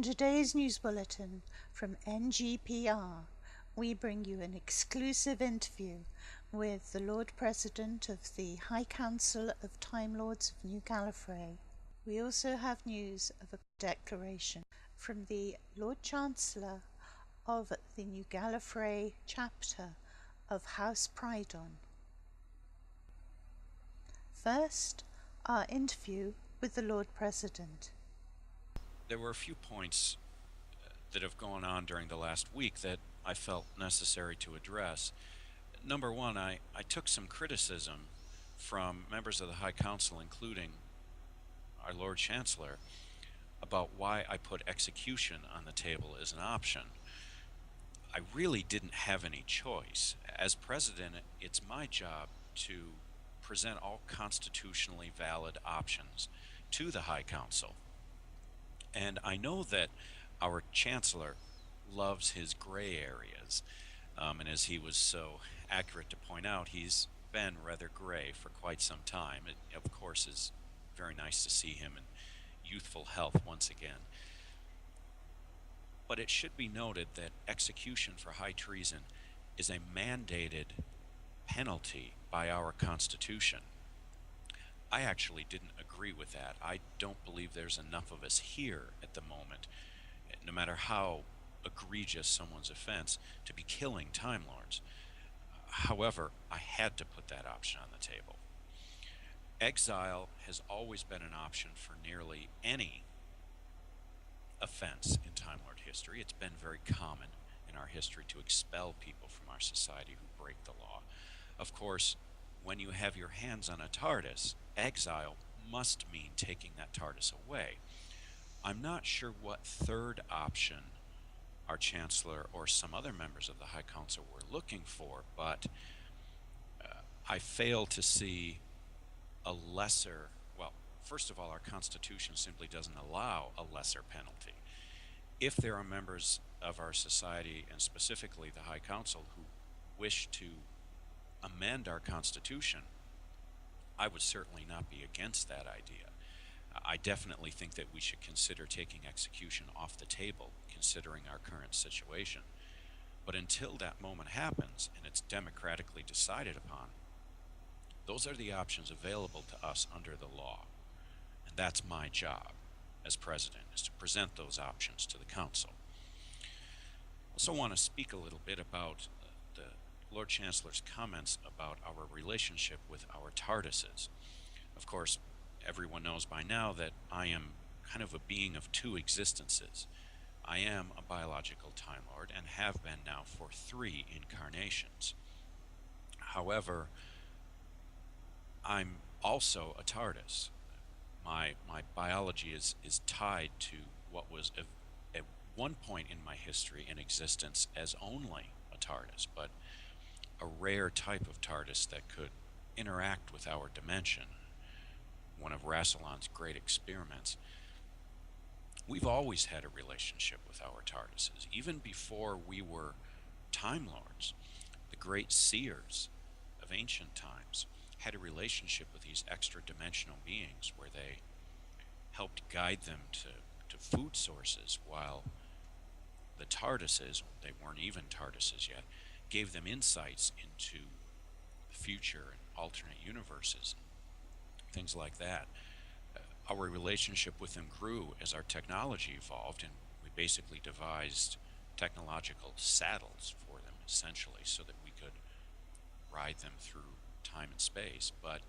today's news bulletin from NGPR, we bring you an exclusive interview with the Lord President of the High Council of Time Lords of New Gallifrey. We also have news of a declaration from the Lord Chancellor of the New Gallifrey chapter of House Prydon. First, our interview with the Lord President. There were a few points that have gone on during the last week that I felt necessary to address. Number one, I took some criticism from members of the High Council, including our Lord Chancellor, about why I put execution on the table as an option. I really didn't have any choice. As President, it's my job to present all constitutionally valid options to the High Council. And I know that our Chancellor loves his gray areas, and as he was so accurate to point out, he's been rather gray for quite some time. It, of course, is very nice to see him in youthful health once again. But it should be noted that execution for high treason is a mandated penalty by our Constitution. I actually didn't agree with that. I don't believe there's enough of us here at the moment, no matter how egregious someone's offense, to be killing Time Lords. However, I had to put that option on the table. Exile has always been an option for nearly any offense in Time Lord history. It's been very common in our history to expel people from our society who break the law. Of course, when you have your hands on a TARDIS, exile must mean taking that TARDIS away. I'm not sure what third option our Chancellor or some other members of the High Council were looking for, but I fail to see a lesser, well, first of all, our Constitution simply doesn't allow a lesser penalty. If there are members of our society, and specifically the High Council, who wish to amend our Constitution, I would certainly not be against that idea. I definitely think that we should consider taking execution off the table, considering our current situation. But until that moment happens, and it's democratically decided upon, those are the options available to us under the law. And that's my job as President, is to present those options to the Council. I also want to speak a little bit about the Lord Chancellor's comments about our relationship with our TARDISes. Of course, everyone knows by now that I am kind of a being of two existences. I am a biological Time Lord and have been now for 3 incarnations. However, I'm also a TARDIS. My biology is tied to what was at one point in my history in existence as only a TARDIS, but a rare type of TARDIS that could interact with our dimension, one of Rassilon's great experiments. We've always had a relationship with our TARDISes, even before we were Time Lords. The great seers of ancient times had a relationship with these extra-dimensional beings where they helped guide them to food sources, while the TARDISes, they weren't even TARDISes yet, gave them insights into the future and alternate universes, things like that. Our relationship with them grew as our technology evolved, and we basically devised technological saddles for them, essentially, so that we could ride them through time and space. But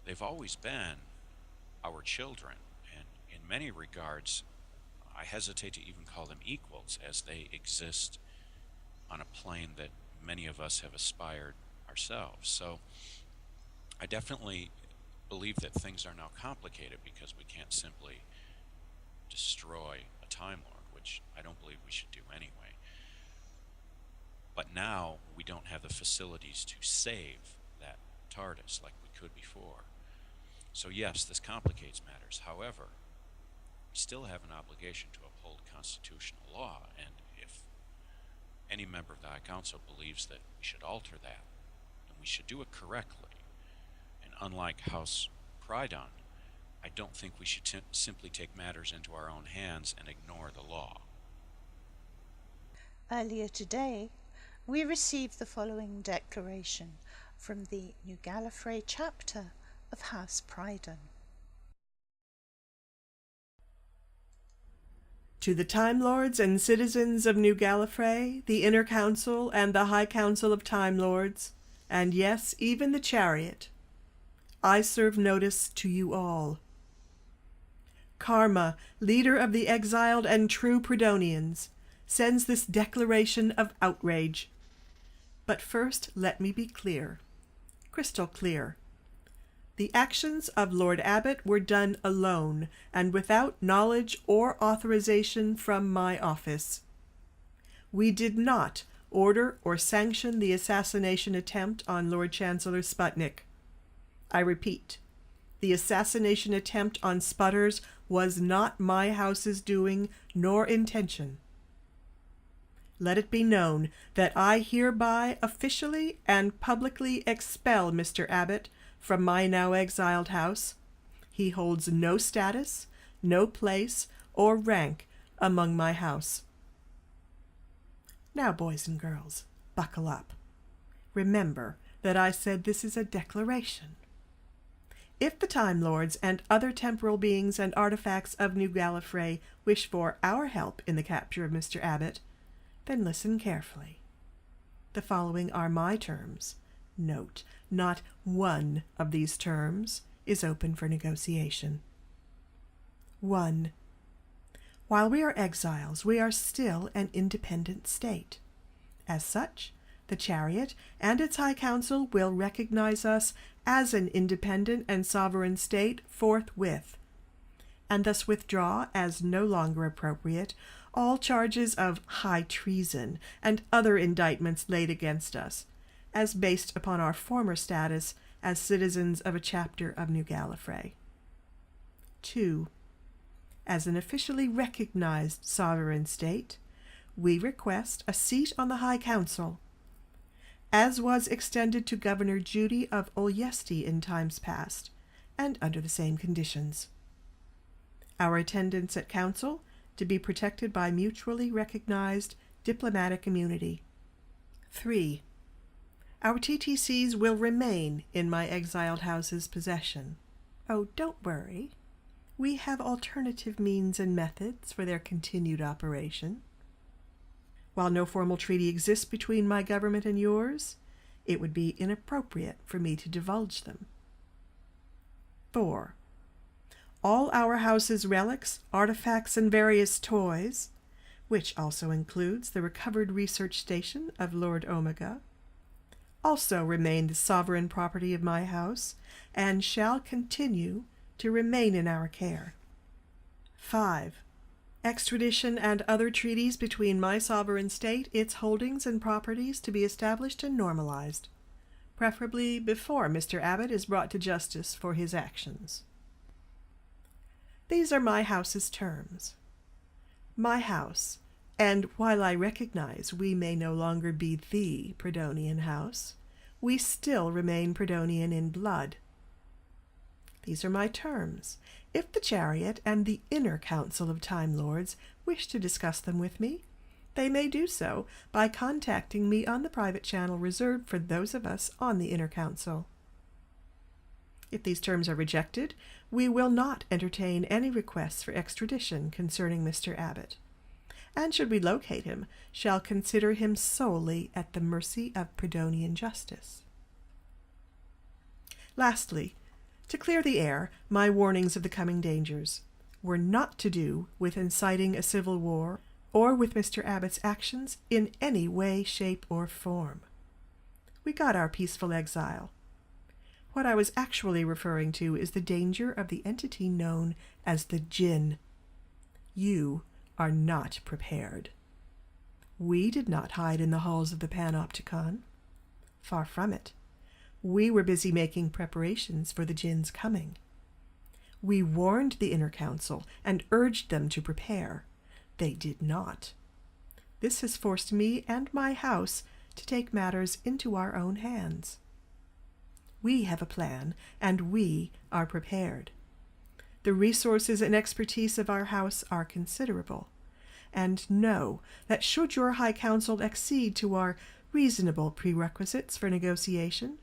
they've always been our children, and in many regards, I hesitate to even call them equals, as they exist on a plane that many of us have aspired ourselves. So I definitely believe that things are now complicated because we can't simply destroy a Time Lord, which I don't believe we should do anyway. But now we don't have the facilities to save that TARDIS like we could before. So yes, this complicates matters. However, we still have an obligation to uphold constitutional law, and if any member of the High Council believes that we should alter that, then we should do it correctly. And unlike House Prydon, I don't think we should simply take matters into our own hands and ignore the law. Earlier today, we received the following declaration from the New Gallifrey chapter of House Prydon. To the Time Lords and citizens of New Gallifrey, the Inner Council and the High Council of Time Lords, and yes, even the Chariot, I serve notice to you all. Karma, leader of the exiled and true Prydonians, sends this declaration of outrage. But first let me be clear, crystal clear. The actions of Lord Abbot were done alone and without knowledge or authorization from my office. We did not order or sanction the assassination attempt on Lord Chancellor Sputnik. I repeat, the assassination attempt on Sputters was not my house's doing nor intention. Let it be known that I hereby officially and publicly expel Mr. Abbot from my now exiled house. He holds no status, no place, or rank among my house. Now, boys and girls, buckle up. Remember that I said this is a declaration. If the Time Lords and other temporal beings and artifacts of New Gallifrey wish for our help in the capture of Mr. Abbot, then listen carefully. The following are my terms. Note, not one of these terms is open for negotiation. 1. While we are exiles, we are still an independent state. As such, the Chariot and its High Council will recognize us as an independent and sovereign state forthwith, and thus withdraw as no longer appropriate all charges of high treason and other indictments laid against us, as based upon our former status as citizens of a chapter of New Gallifrey. 2. As an officially recognized sovereign state, we request a seat on the High Council, as was extended to Governor Judy of Olyesti in times past, and under the same conditions. Our attendance at Council to be protected by mutually recognized diplomatic immunity. 3. Our TTCs will remain in my exiled house's possession. Oh, don't worry. We have alternative means and methods for their continued operation. While no formal treaty exists between my government and yours, it would be inappropriate for me to divulge them. 4. All our house's relics, artifacts, and various toys, which also includes the recovered research station of Lord Omega, also remain the sovereign property of my house, and shall continue to remain in our care. 5. Extradition and other treaties between my sovereign state, its holdings and properties to be established and normalized, preferably before Mr. Abbot is brought to justice for his actions. These are my house's terms. My house, and while I recognize we may no longer be the Prydonian house, we still remain Prydonian in blood. These are my terms. If the Chariot and the Inner Council of Time Lords wish to discuss them with me, they may do so by contacting me on the private channel reserved for those of us on the Inner Council. If these terms are rejected, we will not entertain any requests for extradition concerning Mr. Abbot, and should we locate him, shall consider him solely at the mercy of Prydonian justice. Lastly, to clear the air, my warnings of the coming dangers were not to do with inciting a civil war or with Mr. Abbot's actions in any way, shape, or form. We got our peaceful exile. What I was actually referring to is the danger of the entity known as the Jinn. You are not prepared. We did not hide in the halls of the Panopticon. Far from it. We were busy making preparations for the Jinn's coming. We warned the Inner Council and urged them to prepare. They did not. This has forced me and my house to take matters into our own hands. We have a plan, and we are prepared. The resources and expertise of our house are considerable, and know that should your High Council accede to our reasonable prerequisites for negotiation,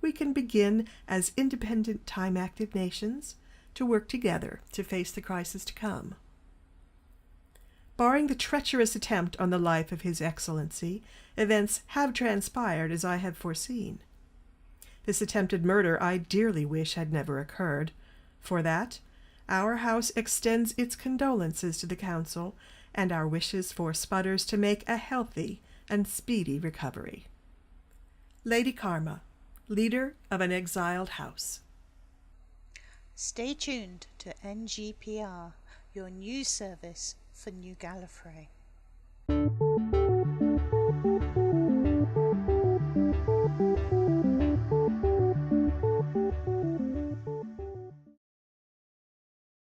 we can begin as independent time-active nations to work together to face the crisis to come. Barring the treacherous attempt on the life of His Excellency, events have transpired as I have foreseen. This attempted murder I dearly wish had never occurred. For that, our house extends its condolences to the Council and our wishes for Spudders to make a healthy and speedy recovery. Lady Karma, leader of an exiled house. Stay tuned to NGPR, your news service for New Gallifrey.